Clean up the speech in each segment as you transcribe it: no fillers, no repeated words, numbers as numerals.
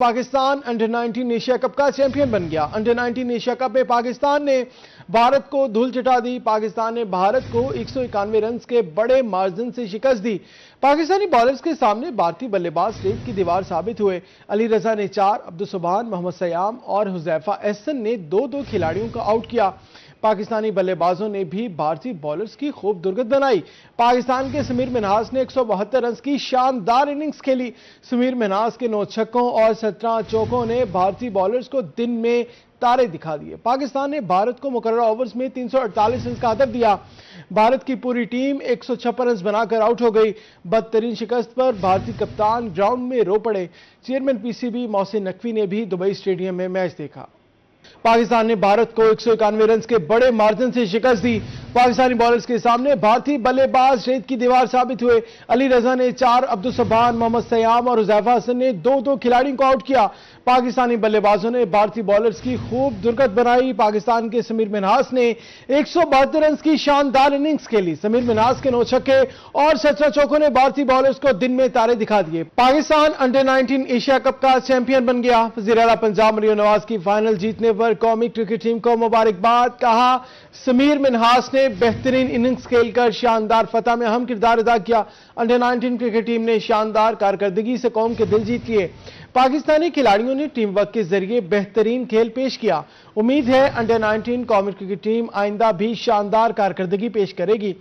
Pakistan under 19 Asia cup का champion बन गया। अंडर 19 एशिया कप में पाकिस्तान ने भारत को धूल चटा दी। पाकिस्तान ने भारत को 191 रन के बड़े मार्जिन से शिकस्त दी। पाकिस्तानी बॉलर्स के सामने भारतीय बल्लेबाज रेत की दीवार साबित हुए। अली रजा ने 4, अब्दुल सुबहान, मोहम्मद सयाम और हुजैफा एहसन ने 2-2 खिलाड़ियों को आउट किया। पाकिस्तानी बल्लेबाजों ने भी भारतीय बॉलर्स की खूब दुर्गत बनाई। पाकिस्तान के समीर मिन्हास ने 172 रन की शानदार इनिंग्स खेली। समीर मिन्हास के 9 छक्कों और 17 चौकों ने भारतीय बॉलर्स को दिन में तारे दिखा दिए। पाकिस्तान ने भारत को मुकर्रर ओवर्स में 348 रन का हदफ दिया। भारत की पूरी टीम 156 रन बनाकर आउट हो गई। बदतरीन शिकस्त पर भारतीय कप्तान ग्राउंड में रो पड़े। चेयरमैन पीसीबी मोहसिन नकवी ने भी दुबई स्टेडियम में मैच देखा। पाकिस्तान ने भारत को 191 रन के बड़े मार्जिन से शिकस्त दी। पाकिस्तानी बॉलर्स के सामने भारतीय बल्लेबाज रेत की दीवार साबित हुए। अली रजा ने 4, अब्दुल सुबहान, मोहम्मद सयाम और हुजैफा एहसन ने 2-2 खिलाड़ियों को आउट किया। पाकिस्तानी बल्लेबाजों ने भारतीय बॉलर्स की खूब दुर्गत बनाई। पाकिस्तान के समीर मिन्हास ने 172 रन की शानदार इनिंग्स खेली। समीर मिन्हास के 9 छक्के और 17 चौकों ने भारतीय बॉलर्स को दिन में तारे दिखा दिए। पाकिस्तान अंडर 19 एशिया कप का चैंपियन बन गया। वज़ीर आला पंजाब मरियम नवाज की फाइनल जीतने पर कौमी क्रिकेट टीम को मुबारकबाद। कहा, समीर मिन्हास ने बेहतरीन इनिंग्स खेलकर शानदार फतह में अहम किरदार अदा किया। अंडर 19 क्रिकेट टीम ने शानदार कारकर्दगी से कौम के दिल जीत लिए। पाकिस्तानी खिलाड़ियों ने टीम वर्क के जरिए बेहतरीन खेल पेश किया। उम्मीद है अंडर 19 कौमी क्रिकेट टीम आइंदा भी शानदार कारकर्दगी पेश करेगी।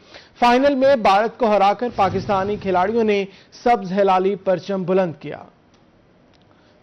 फाइनल में भारत को हराकर पाकिस्तानी खिलाड़ियों ने सब्ज हिलाली परचम बुलंद किया।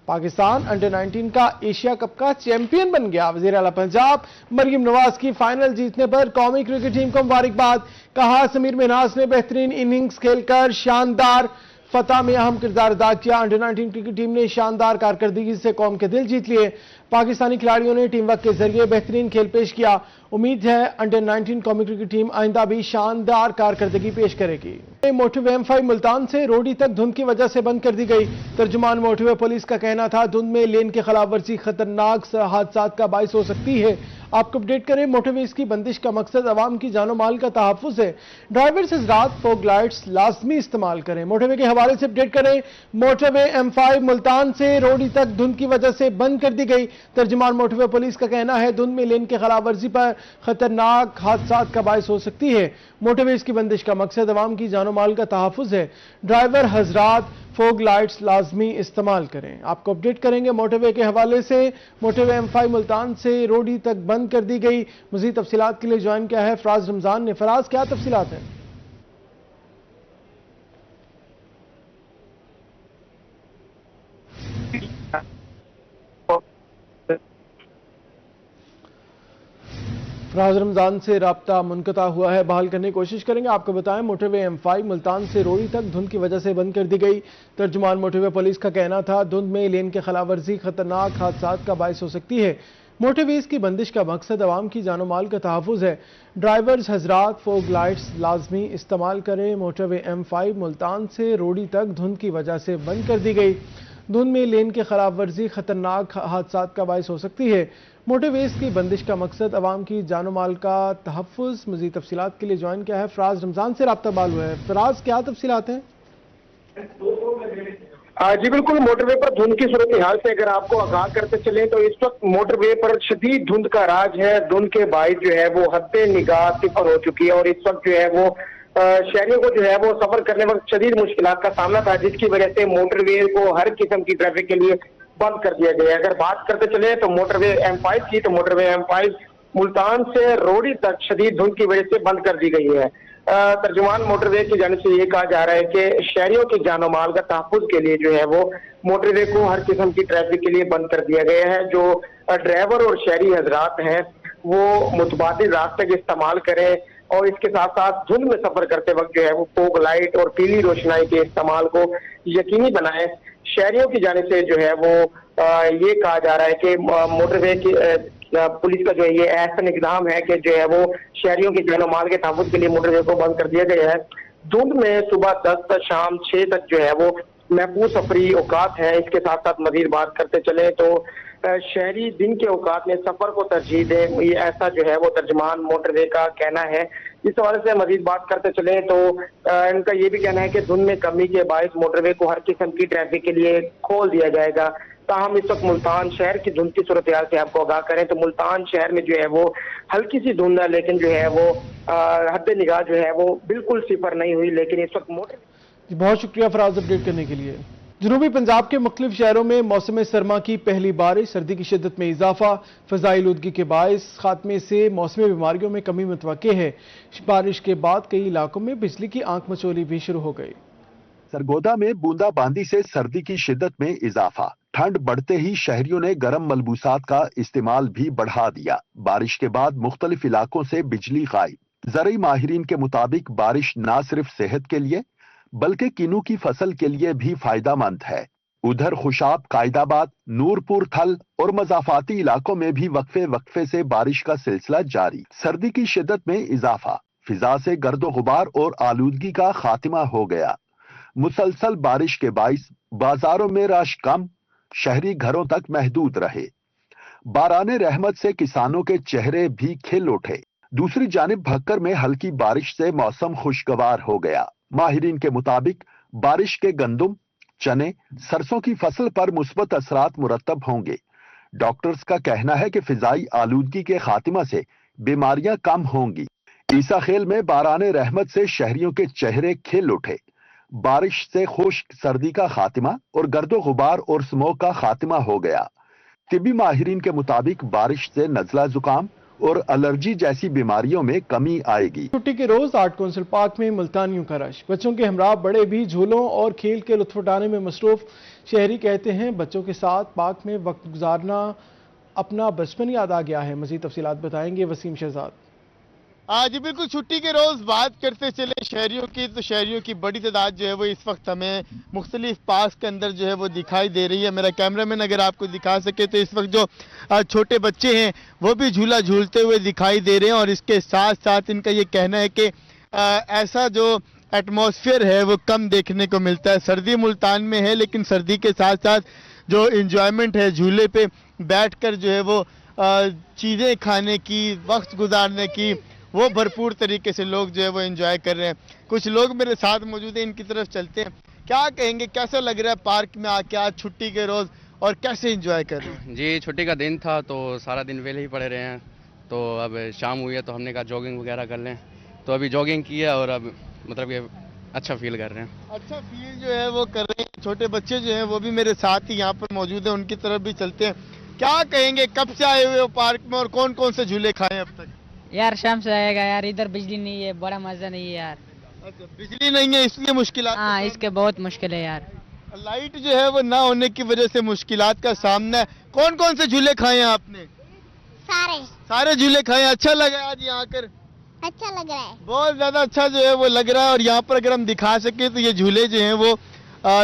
पाकिस्तान अंडर 19 का एशिया कप का चैंपियन बन गया। वज़ीर आला पंजाब मरियम नवाज की फाइनल जीतने पर कौमी क्रिकेट टीम को मुबारकबाद। कहा, समीर मिन्हास ने बेहतरीन इनिंग्स खेलकर शानदार फतह में अहम किरदार अदा किया। अंडर 19 क्रिकेट टीम ने शानदार कारकर्दगी से कौम के दिल जीत लिए। पाकिस्तानी खिलाड़ियों ने टीम वर्क के जरिए बेहतरीन खेल पेश किया। उम्मीद है अंडर 19 कौमी क्रिकेट टीम आइंदा भी शानदार कारकर्दगी पेश करेगी। मोटरवे M5 मुल्तान से रोडी तक धुंध की वजह से बंद कर दी गई। तर्जुमान मोटरवे पुलिस का कहना था, धुंध में लेन की खिलाफ वर्जी खतरनाक हादसा का बाइस हो सकती है। आपको अपडेट करें, मोटरवे की बंदिश का मकसद अवाम की जानो माल का तहफ़्फ़ुज़ है। ड्राइवर्स हज़रात फॉग लाइट्स लाजमी इस्तेमाल करें। मोटरवे के हवाले से अपडेट करें, मोटरवे M5 मुल्तान से रोडी तक धुंध की वजह से बंद कर दी गई। तर्जुमान मोटरवे पुलिस का कहना है, धुंध में लेन की खिलाफ वर्जी पर खतरनाक हादसा का बाइस हो सकती है। मोटरवे की बंदिश का मकसद अवाम की जानो माल का तहफ़्फ़ुज़ है। ड्राइवर हज़रात फॉग लाइट्स लाजमी इस्तेमाल करें। आपको अपडेट करेंगे मोटरवे के हवाले से। मोटरवे M5 मुल्तान से रोडी तक बंद कर दी गई। मज़ीद तफसीलात के लिए ज्वाइन किया है फराज रमजान ने। फराज, क्या तफसीलात हैं? फराज रमजान से राब्ता मुनक़ता हुआ है, बहाल करने की कोशिश करेंगे। आपको बताएं, मोटरवे M5 मुल्तान से रोडी तक धुंध की वजह से बंद कर दी गई। तर्जुमान मोटरवे पुलिस का कहना था, धुंध में लेन के खिलाफ वर्जी खतरनाक हादसा का बाइस हो सकती है। मोटरवेज की बंदिश का मकसद अवाम की जानो माल का तहफ़्फ़ुज़ है। ड्राइवर्स हज़रात फॉग लाइट्स लाजमी इस्तेमाल करें। मोटरवे M5 मुल्तान से रोडी तक धुंध की वजह से बंद कर दी गई। धुंध में लेन के खिलाफ वर्जी खतरनाक हादसा का बाइस हो सकती है। मोटरवेज की बंदिश का मकसद अवाम की जानो माल का तहफ़्फ़ुज़। मज़ीद तफसीलात के लिए ज्वाइन किया है फराज रमजान से राब्ता बाल हुआ है। फराज, क्या तफसीलात हैं? जी बिल्कुल, मोटरवे पर धुंध की सूरत हाल से अगर आपको आगाह करते चले तो इस वक्त मोटरवे पर शदीद धुंध का राज है। धुंध के बाइस जो है वो हद्दे निगाह सिफर हो चुकी है और इस वक्त जो है वो शहरियों को जो है वो सफर करने वक्त शदीद मुश्किलात का सामना था, जिसकी वजह से मोटरवे को हर किस्म की ट्रैफिक के लिए बंद कर दिया गया है। अगर बात करते चले तो मोटरवे M5 की, तो मोटरवे M5 मुल्तान से रोडी तक शदीद धुंध की वजह से बंद कर दी गई है। तर्जुमान मोटरवे की जानिब से ये कहा जा रहा है कि शहरियों की जानो माल का तहफ़्फ़ुज़ के लिए जो है वो मोटरवे को हर किस्म की ट्रैफिक के लिए बंद कर दिया गया है। जो ड्राइवर और शहरी हजरात हैं वो मुतबादिल रास्ते का इस्तेमाल करें और इसके साथ साथ धुंध में सफर करते वक्त जो है वो फॉग लाइट और पीली रोशनाई के इस्तेमाल को यकीनी बनाएं। शहरियों की जानिब से जो है वो ये कहा जा रहा है कि मोटरवे की पुलिस का जो है ये ऐसा इक़दाम है कि जो है वो शहरियों की जानो माल के तहफ़्फ़ुज़ के लिए मोटरवे को बंद कर दिया गया है। धुंध में सुबह 10 से शाम 6 तक जो है वो महफूज सफरी औकात है। इसके साथ साथ मजीद बात करते चले तो शहरी दिन के औकात में सफर को तरजीह दें, ये ऐसा जो है वो तर्जुमान मोटरवे का कहना है। इस हवाले से मजीद बात करते चले तो इनका ये भी कहना है कि धुंध में कमी के बायस मोटरवे को हर किस्म की ट्रैफिक के लिए खोल दिया जाएगा। ताहम इस वक्त मुल्तान शहर की धुंध की सूरत हाल से आपको आगाह करें तो मुल्तान शहर में जो है वो हल्की सी धुंध है, लेकिन जो है वो हद निगाह जो है वो बिल्कुल सिफर नहीं हुई। लेकिन इस वक्त मोटर बहुत शुक्रिया फराज अपडेट करने के लिए। जनूबी पंजाब के मुख्तलिफ शहरों में मौसम सरमा की पहली बारिश, सर्दी की शिद्दत में इजाफा, फ़ज़ाई आलूदगी के बायस खात्मे से मौसमी बीमारियों में कमी मुतवक्के है। बारिश के बाद कई इलाकों में बिजली की आंख मचोली भी शुरू हो गई। सरगोदा में बूंदाबांदी से सर्दी की शिद्दत में इजाफा, ठंड बढ़ते ही शहरियों ने गर्म मलबूसात का इस्तेमाल भी बढ़ा दिया। बारिश के बाद मुख्तलिफ इलाकों से बिजली गायब। ज़रूरी माहिरीन के मुताबिक बारिश न सिर्फ सेहत के लिए बल्कि किन्नू की फसल के लिए भी फायदामंद है। उधर खुशाब, कायदाबाद, नूरपुर थल और मजाफाती इलाकों में भी वक्फे वक्फे से बारिश का सिलसिला जारी। सर्दी की शिद्दत में इजाफा, फिजा से गर्दो गुबार और आलूदगी का खात्मा हो गया। मुसलसल बारिश के बाइस बाजारों में रश कम, शहरी घरों तक महदूद रहे। बाराने रहमत से किसानों के चेहरे भी खिल उठे। दूसरी जानिब भक्कर में हल्की बारिश से मौसम खुशगवार हो गया। माहिरीन के मुताबिक बारिश के गंदुम, चने, सरसों की फसल पर मुस्बत असरात मुरतब होंगे। डॉक्टर्स का कहना है कि फिजाई आलूदगी के खात्मा से बीमारियां कम होंगी। ईसा खेल में बाराने रहमत से शहरियों के चेहरे खिल उठे। बारिश से खुश्क सर्दी का खात्मा और गर्दो गुबार और स्मोक का खात्मा हो गया। तिब्बी माहिरीन के मुताबिक बारिश से नजला जुकाम और एलर्जी जैसी बीमारियों में कमी आएगी। छुट्टी के रोज आर्ट काउंसिल पार्क में मुल्तानियों का रश, बच्चों के हमरा बड़े भी झूलों और खेल के लुत्फ उठाने में मसरूफ। शहरी कहते हैं बच्चों के साथ पार्क में वक्त गुजारना अपना बचपन याद आ गया है। मजीद तफसीलात बताएंगे वसीम शहजाद। आज बिल्कुल छुट्टी के रोज बात करते चले शहरियों की, तो शहरियों की बड़ी तादाद जो है वो इस वक्त हमें मुख्तलिफ पार्क के अंदर जो है वो दिखाई दे रही है। मेरा कैमरामैन अगर आपको दिखा सके तो इस वक्त जो छोटे बच्चे हैं वो भी झूला झूलते हुए दिखाई दे रहे हैं। और इसके साथ साथ इनका ये कहना है कि ऐसा जो एटमॉस्फेयर है वो कम देखने को मिलता है। सर्दी मुल्तान में है, लेकिन सर्दी के साथ साथ जो इंजॉयमेंट है झूले पे बैठ कर जो है वो चीज़ें खाने की, वक्त गुजारने की, वो भरपूर तरीके से लोग जो है वो एंजॉय कर रहे हैं। कुछ लोग मेरे साथ मौजूद हैं, इनकी तरफ चलते हैं। क्या कहेंगे, कैसा लग रहा है पार्क में आके आज छुट्टी के रोज, और कैसे एंजॉय कर रहे हैं? जी, छुट्टी का दिन था तो सारा दिन वेले ही पड़े रहे हैं। तो अब शाम हुई है तो हमने कहा जॉगिंग वगैरह कर लें, तो अभी जॉगिंग की है और अब मतलब ये अच्छा फील कर रहे हैं। अच्छा फील जो है वो कर रहे हैं। छोटे बच्चे जो हैं वो भी मेरे साथ ही यहाँ पर मौजूद हैं, उनकी तरफ भी चलते हैं। क्या कहेंगे, कब से आए हुए हो पार्क में और कौन कौन से झूले खाए अब तक? यार शाम से आएगा यार, इधर बिजली नहीं है, बड़ा मजा नहीं है यार। अच्छा, बिजली नहीं है इसलिए मुश्किलात? हाँ, इसके बहुत मुश्किल है यार। लाइट जो है वो ना होने की वजह से मुश्किलात का सामना है। कौन कौन से झूले खाए हैं आपने? सारे झूले खाए। अच्छा लगा आज यहाँ आकर? अच्छा लग रहा है, बहुत ज्यादा अच्छा जो है वो लग रहा है। और यहाँ पर अगर हम दिखा सके तो ये झूले जो हैं वो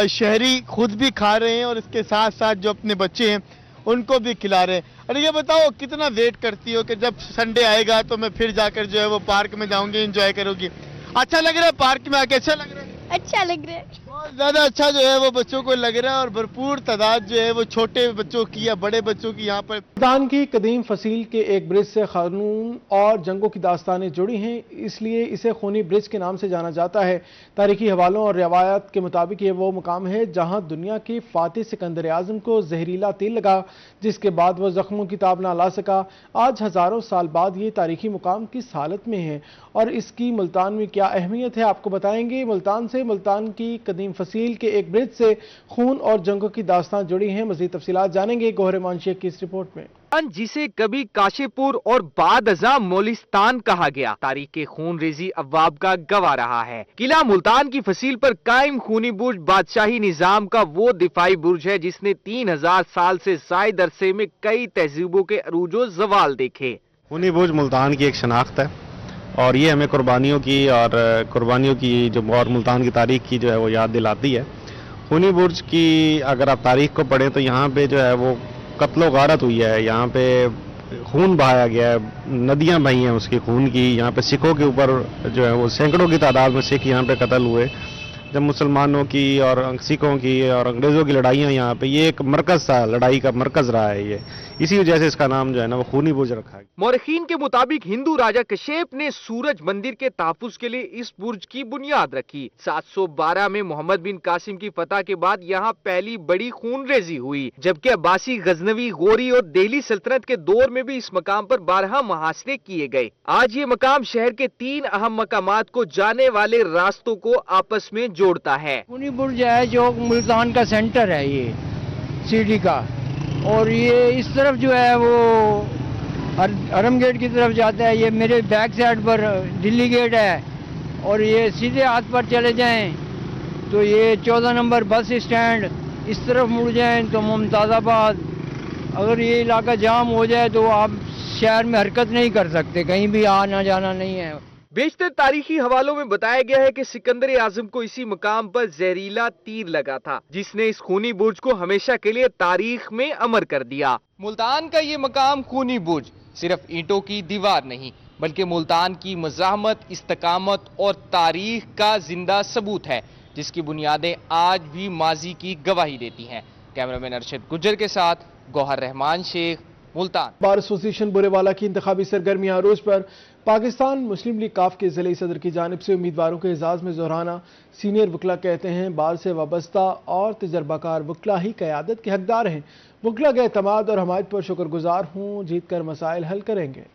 शहरी खुद भी खा रहे हैं और इसके साथ साथ जो अपने बच्चे हैं उनको भी खिला रहे हैं। अरे ये बताओ, कितना वेट करती हो कि जब संडे आएगा तो मैं फिर जाकर जो है वो पार्क में जाऊंगी, एंजॉय करूंगी? अच्छा लग रहा है पार्क में आके? अच्छा लग रहा है? अच्छा लग रहा है, बहुत ज्यादा अच्छा जो है वो बच्चों को लग रहा है। और भरपूर तादाद जो है वो छोटे बच्चों की या बड़े बच्चों की यहाँ पर। मुल्तान की कदीम फसील के एक ब्रिज से कानून और जंगों की दास्तानें जुड़ी हैं, इसलिए इसे खूनी ब्रिज के नाम से जाना जाता है। तारीखी हवालों और रवायात के मुताबिक ये वो मुकाम है जहाँ दुनिया के फातिह सिकंदर आजम को जहरीला तेल लगा, जिसके बाद वो जख्मों की ताब ना ला सका। आज हजारों साल बाद ये तारीखी मुकाम किस हालत में है और इसकी मुल्तान में क्या अहमियत है, आपको बताएंगे। मुल्तान से, मुल्तान की कदीम फसील के एक ब्रिज से खून और जंगों की दास्तान जुड़ी हैं। मजीद तफसीलात जानेंगे गोहरे मानशेख की इस रिपोर्ट में। जिसे कभी काशीपुर और बाद अज़ा मोलिस्तान कहा गया, तारीख खून रेजी अव्वाब का गवाह रहा है। किला मुल्तान की फसील पर कायम खूनी बुर्ज बादशाही निजाम का वो दिफाई बुर्ज है जिसने 3000 साल से जायद अरसे में कई तहजीबों के अरूजो जवाल देखे। खूनी बुर्ज मुल्तान की एक शनाख्त है और ये हमें कुर्बानियों की जो और मुल्तान की तारीख की जो है वो याद दिलाती है। खूनी बुर्ज की अगर आप तारीख को पढ़ें तो यहाँ पे जो है वो कत्लो गारत हुई है, यहाँ पे खून बहाया गया है, नदियाँ बही हैं उसके खून की। यहाँ पे सिखों के ऊपर जो है वो सैकड़ों की तादाद में सिख यहाँ पे कत्ल हुए। जब मुसलमानों की और सिखों की और अंग्रेज़ों की लड़ाइयाँ यहाँ पे, ये एक मरकज़ था, लड़ाई का मरकज़ रहा है ये, इसी वजह से इसका नाम जो है ना वो खूनी बुर्ज रखा है। मौरखीन के मुताबिक हिंदू राजा कश्यप ने सूरज मंदिर के तहफ्फुज़ के लिए इस बुर्ज की बुनियाद रखी। 712 में मोहम्मद बिन कासिम की फतह के बाद यहाँ पहली बड़ी खूनरेजी हुई, जबकि अब्बासी, गजनवी, गौरी और दिल्ली सल्तनत के दौर में भी इस मकाम पर 12 मुहासरे किए गए। आज ये मकाम शहर के 3 अहम मकामात को जाने वाले रास्तों को आपस में जोड़ता है। खूनी बुर्ज है जो मुल्तान का सेंटर है, ये सिटी का, और ये इस तरफ जो है वो हरम गेट की तरफ जाता है। ये मेरे बैक साइड पर दिल्ली गेट है, और ये सीधे हाथ पर चले जाएं तो ये 14 नंबर बस स्टैंड, इस तरफ मुड़ जाएं तो मुमताज़ाबाद। अगर ये इलाका जाम हो जाए तो आप शहर में हरकत नहीं कर सकते, कहीं भी आना जाना नहीं है। बेशतर तारीखी हवालों में बताया गया है कि सिकंदर आजम को इसी मकाम पर जहरीला तीर लगा था, जिसने इस खूनी बुर्ज को हमेशा के लिए तारीख में अमर कर दिया। मुल्तान का ये मकाम खूनी बुर्ज सिर्फ ईंटों की दीवार नहीं, बल्कि मुल्तान की मज़ाहमत, इस्तकामत और तारीख का जिंदा सबूत है, जिसकी बुनियादें आज भी माजी की गवाही देती हैं। कैमरामैन अरशद गुज्जर के साथ गौहर रहमान शेख, मुल्तान। बार एसोसिएशन बुरेवाला की इंतखाबी सरगर्मियां अरूज पर। पाकिस्तान मुस्लिम लीग काफ के ज़िले सदर की जानिब से उम्मीदवारों के एजाज़ में जोराना। सीनियर वकला कहते हैं बार से वाबस्ता और तजर्बाकार वकला ही क़यादत के हकदार हैं। वकला के एतमाद और हमायत पर शुक्रगुजार हूँ, जीत कर मसाइल हल करेंगे।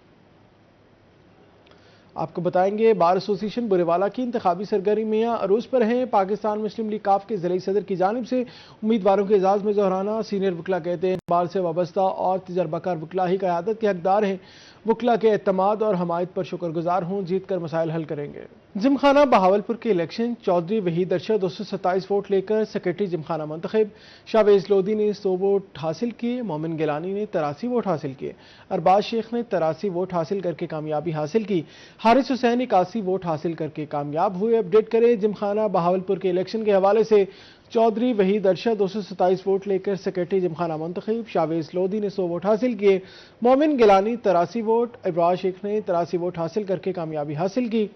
आपको बताएंगे बार एसोसिएशन बुरेवाला की इंतखाबी सरगर्मियां अरूज पर हैं। पाकिस्तान मुस्लिम लीग काफ के ज़िले सदर की जानिब से उम्मीदवारों के एजाज़ में जोहराना। सीनियर वकला कहते हैं बार से वाबस्ता और तजर्बाकार वकला ही क़यादत के हकदार हैं। वकला के एतमाद और हमायत पर शुक्रगुजार हूँ, जीत कर मसाइल हल करेंगे। जिमखाना बहावलपुर के इलेक्शन, चौधरी वहीद अरशद 227 वोट लेकर सेक्रेटरी जिमखाना मुंतखब। शाहवेज लोधी ने 100 वोट हासिल किए। मोमिन गिलानी ने 83 वोट हासिल किए। अरबाज शेख ने 83 वोट हासिल करके कामयाबी हासिल की। हारिस हुसैन 81 वोट हासिल करके कामयाब हुए। अपडेट करें जिमखाना बहावलपुर के इलेक्शन के हवाले से। चौधरी वहीद अरशद 227 वोट लेकर सेक्रेटरी जिमखाना मुंतखब। शाहवेज लोधी ने 100 वोट हासिल किए। मोमिन गिलानी 83 वोट, अरबाज शेख ने 83 वोट हासिल करके कामयाबी हासिल की।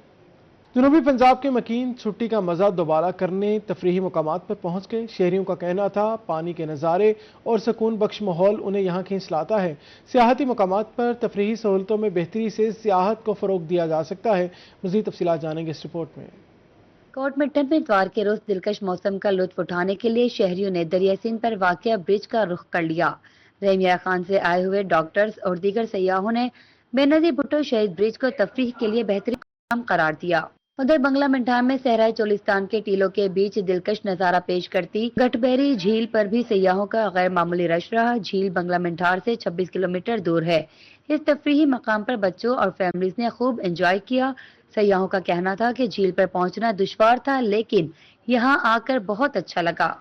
जनूबी पंजाब के मकीन छुट्टी का मजा दोबारा करने तफरीही मकामात पर पहुंच गए। शहरियों का कहना था पानी के नज़ारे और सुकून बख्श माहौल उन्हें यहाँ खींच लाता है। सियाहती मकामात पर तफरीही सहूलतों में बेहतरी से सियाहत को फ़रोग दिया जा सकता है। मज़ीद तफसीलात जानेंगे इस रिपोर्ट में। कोटमिट्टन में इतवार के रोज दिलकश मौसम का लुत्फ उठाने के लिए शहरियों ने दरिया सिंध पर वाक़िया ब्रिज का रुख कर लिया। रहीमिया खान से आए हुए डॉक्टर्स और दीगर सयाहों ने बेनज़ीर भुट्टो शहीद ब्रिज को तफरीह के लिए बेहतरीन काम करार दिया। उधर बंगला मिठान में सहराई चोलिस्तान के टीलों के बीच दिलकश नजारा पेश करती गटबेरी झील पर भी सयाहों का गैर मामूली रश रहा। झील बंगला मिठार से 26 किलोमीटर दूर है। इस तफरीही मकाम पर बच्चों और फैमिलीज ने खूब एंजॉय किया। सयाहों का कहना था कि झील पर पहुंचना दुश्वार था, लेकिन यहाँ आकर बहुत अच्छा लगा।